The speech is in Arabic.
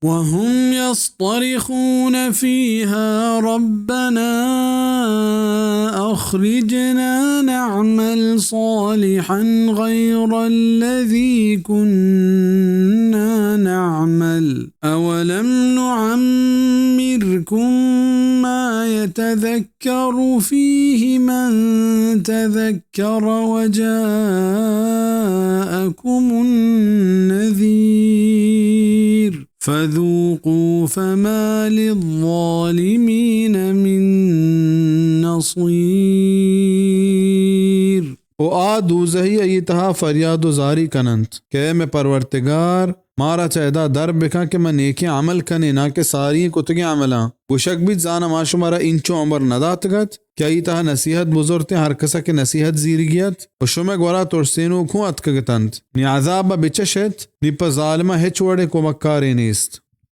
وهم يصطرخون فيها ربنا أخرجنا نعمل صالحا غير الذي كنا نعمل أولم نعمركم ما يتذكر فيه من تذكر وجاءكم النذير فذوقوا فما للظالمين من نصير. او آ دوزہی ایتہا فریاد و زاری کننت کہ میں پرورتگار مارا چاہدہ در بکا کہ میں نیکی عمل کنے نہ کہ ساری کتگی عملاں گوشک بھی زانا ماشمارا انچو عمر نداتگت کیا ایتہا نصیحت بزرتے ہر کسا کے نصیحت زیرگیت و شمع گورا ترسینو کھوں اتکگتند نی عذاب بچشت نی پا ظالمہ ہچ وڑے کو مکاری نیست.